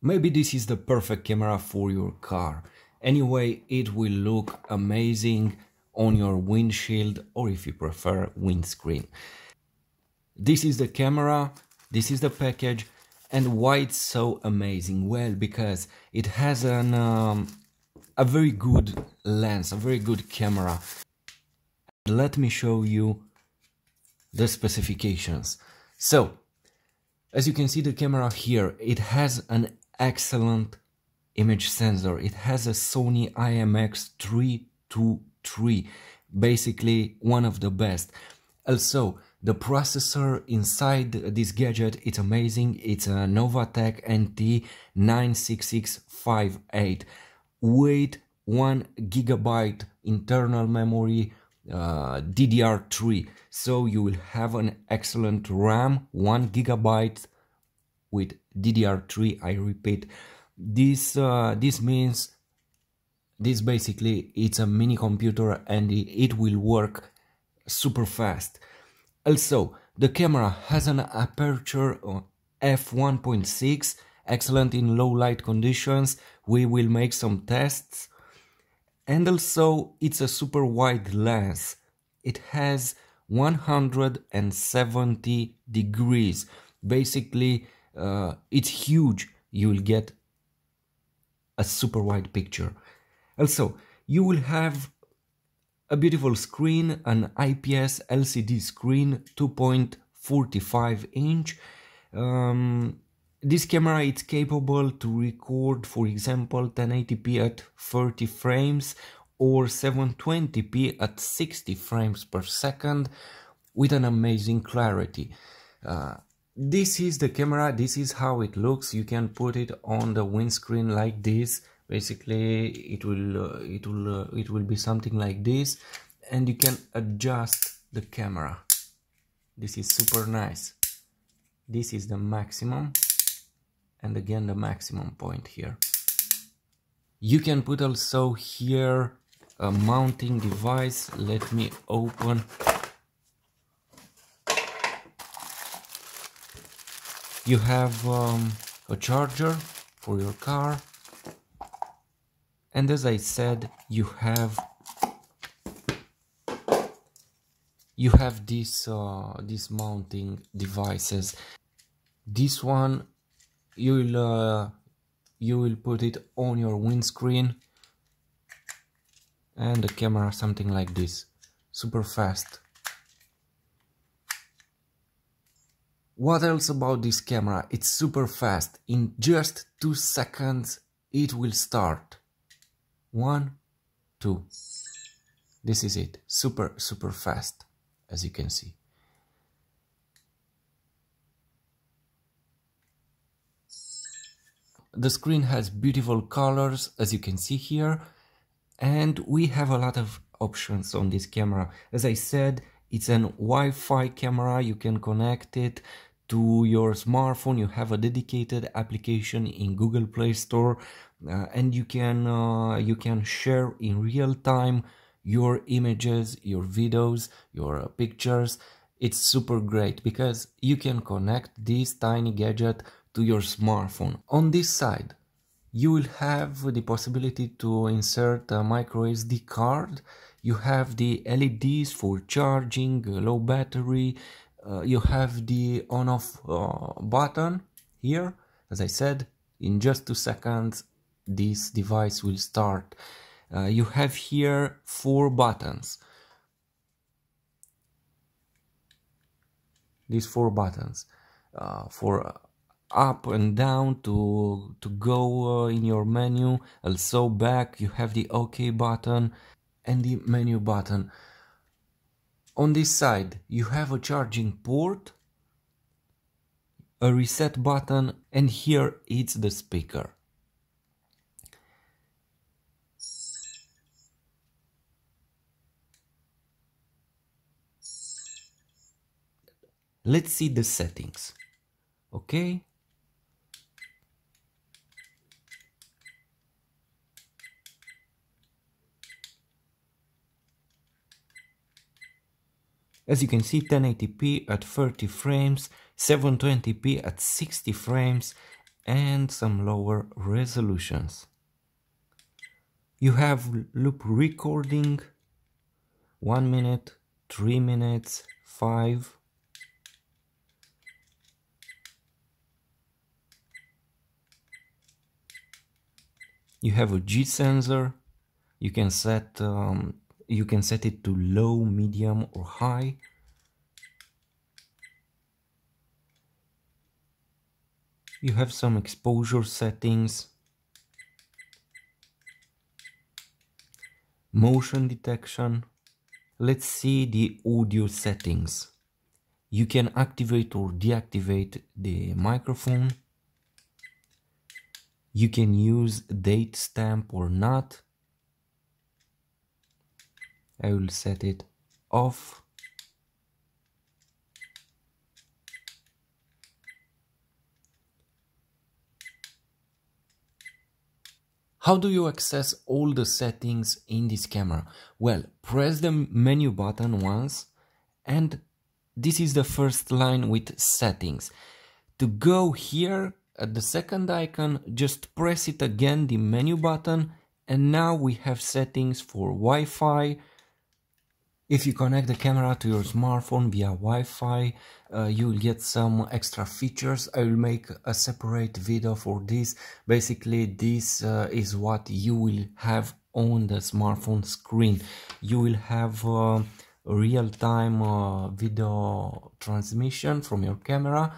Maybe this is the perfect camera for your car. Anyway, it will look amazing on your windshield, or if you prefer, windscreen. This is the camera, this is the package, and why it's so amazing? Well, because it has a very good lens, a very good camera. Let me show you the specifications. So, as you can see the camera here, it has an excellent image sensor. It has a SONY IMX323, basically one of the best. Also, the processor inside this gadget, it's amazing. It's a Novatek NT96658. Weight 1 GB internal memory, DDR3. So you will have an excellent RAM, 1 GB with DDR3. I repeat, this means this basically it's a mini computer and it will work super fast. Also, the camera has an aperture F1.6, excellent in low light conditions. We will make some tests. And also, it's a super wide lens. It has 170 degrees. Basically, it's huge. You will get a super wide picture. Also, you will have a beautiful screen, an IPS LCD screen, 2.45 inch. This camera is capable to record, for example, 1080p at 30 frames or 720p at 60 frames per second with an amazing clarity. This is the camera, this is how it looks. You can put it on the windscreen like this. Basically, it will be something like this, and you can adjust the camera. This is super nice. This is the maximum. And again the maximum point here. You can put also here a mounting device. Let me open. You have a charger for your car, and as I said, you have these mounting devices. This one you will put it on your windscreen, and the camera something like this, super fast. What else about this camera? It's super fast. In just 2 seconds it will start. 1, 2. This is it. Super fast, as you can see. The screen has beautiful colors, as you can see here, and we have a lot of options on this camera. As I said, it's an Wi-Fi camera. You can connect it to your smartphone. You have a dedicated application in Google Play Store, and you can share in real time your images, your videos, your pictures. It's super great because you can connect this tiny gadget to your smartphone. On this side, you will have the possibility to insert a micro SD card. You have the LEDs for charging, low battery. You have the on-off button here. As I said, in just 2 seconds, this device will start. You have here 4 buttons. These 4 buttons for up and down to go in your menu. Also back you have the OK button and the menu button. On this side you have a charging port, a reset button, and here it's the speaker. Let's see the settings. Okay. As you can see, 1080p at 30 frames, 720p at 60 frames, and some lower resolutions. You have loop recording, 1 minute, 3 minutes, 5. You have a G sensor. You can set it to low, medium, or high. You have some exposure settings, motion detection. Let's see the audio settings. You can activate or deactivate the microphone. You can use date stamp or not. I will set it off. How do you access all the settings in this camera? Well, press the menu button once, and this is the first line with settings. To go here at the second icon, just press it again, the menu button, and now we have settings for Wi-Fi. If you connect the camera to your smartphone via Wi-Fi, you'll get some extra features. I will make a separate video for this. Basically, this is what you will have on the smartphone screen. You will have real-time video transmission from your camera,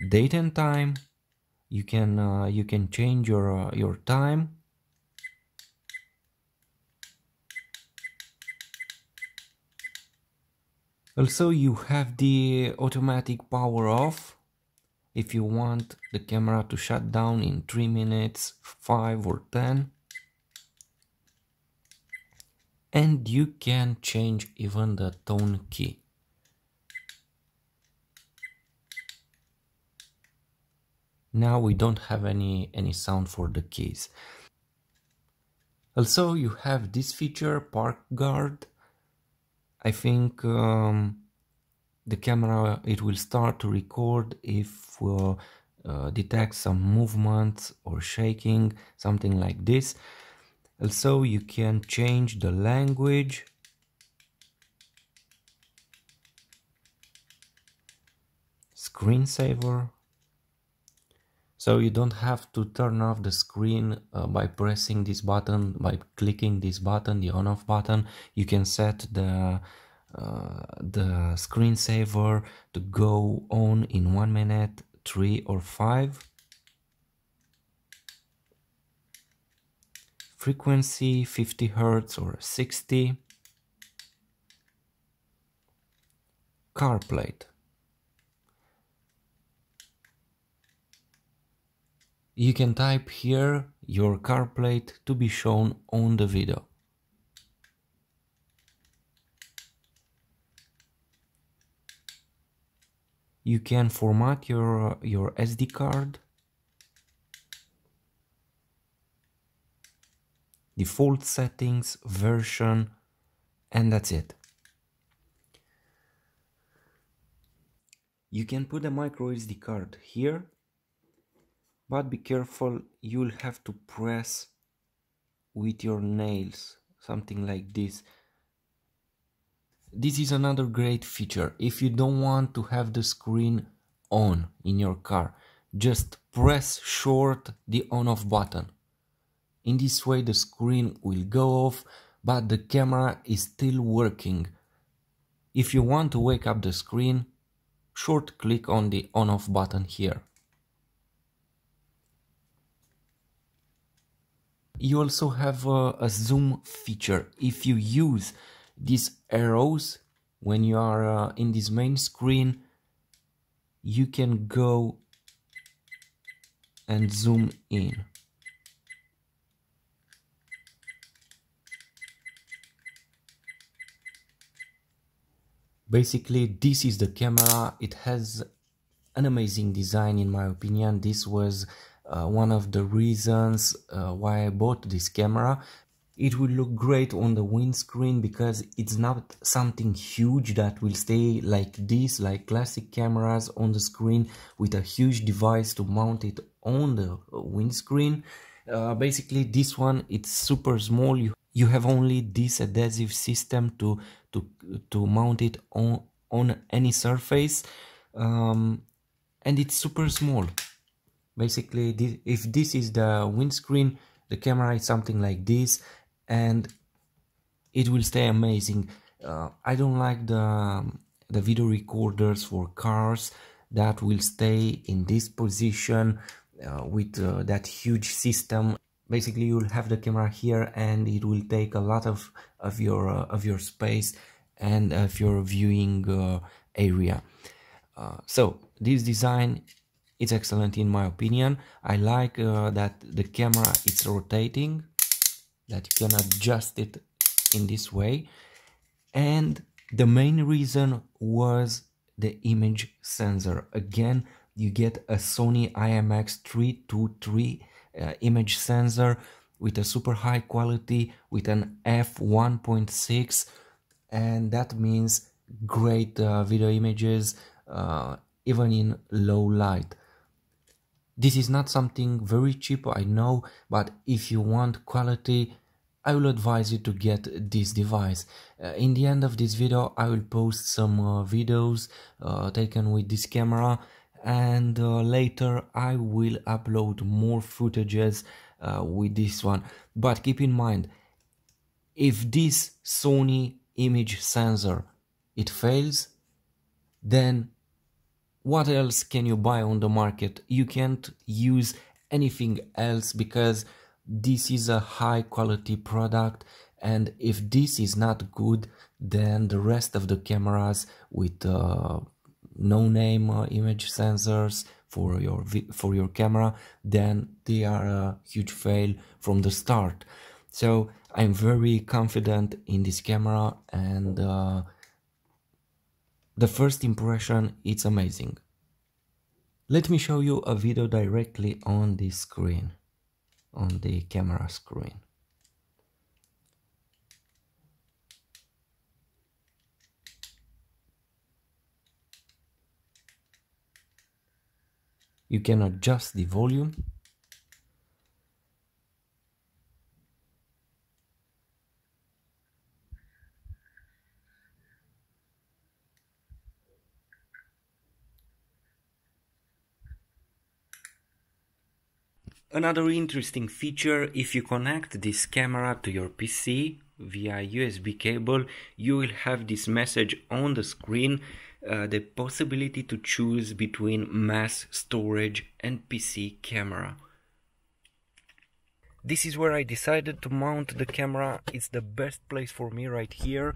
date and time. You can change your time. Also, you have the automatic power off if you want the camera to shut down in 3 minutes, 5 or 10. And you can change even the tone key. Now we don't have any sound for the keys. Also, you have this feature, park guard. I think the camera, it will start to record if detects some movement or shaking, something like this. Also, you can change the language. Screensaver. So you don't have to turn off the screen by pressing this button, by clicking this button, the on-off button. You can set the screensaver to go on in 1 minute, 3 or 5. Frequency 50 Hz or 60. Car plate. You can type here your car plate to be shown on the video. You can format your SD card. Default settings, version, and that's it. You can put a micro SD card here, but be careful, you'll have to press with your nails, something like this. This is another great feature. If you don't want to have the screen on in your car, just press short the on-off button. In this way the screen will go off, but the camera is still working. If you want to wake up the screen, short click on the on-off button here. You also have a zoom feature. If you use these arrows when you are in this main screen, you can go and zoom in. Basically, this is the camera. It has an amazing design in my opinion. This was one of the reasons why I bought this camera. It will look great on the windscreen because it's not something huge that will stay like this, like classic cameras on the screen with a huge device to mount it on the windscreen. Basically this one, it's super small. You have only this adhesive system to mount it on any surface, and it's super small. Basically, if this is the windscreen, the camera is something like this, and it will stay amazing. I don't like the video recorders for cars that will stay in this position with that huge system. Basically, you'll have the camera here, and it will take a lot of your space and of your viewing area. So this design, it's excellent in my opinion. I like that the camera is rotating, that you can adjust it in this way. And the main reason was the image sensor. Again, you get a SONY IMX323 image sensor with a super high quality, with an F1.6, and that means great video images even in low light. This is not something very cheap, I know, but if you want quality, I will advise you to get this device. In the end of this video, I will post some videos taken with this camera, and later I will upload more footages with this one. But keep in mind, if this Sony image sensor it fails, then what else can you buy on the market? You can't use anything else because this is a high quality product, and if this is not good, then the rest of the cameras with no name image sensors for your camera, then they are a huge fail from the start. So I'm very confident in this camera, and the first impression, it's amazing. Let me show you a video directly on this screen, on the camera screen. You can adjust the volume. Another interesting feature, if you connect this camera to your PC via USB cable, you will have this message on the screen, the possibility to choose between mass storage and PC camera. This is where I decided to mount the camera. It's the best place for me right here.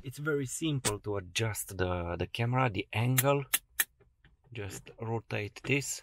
It's very simple to adjust the camera, the angle. Just rotate this.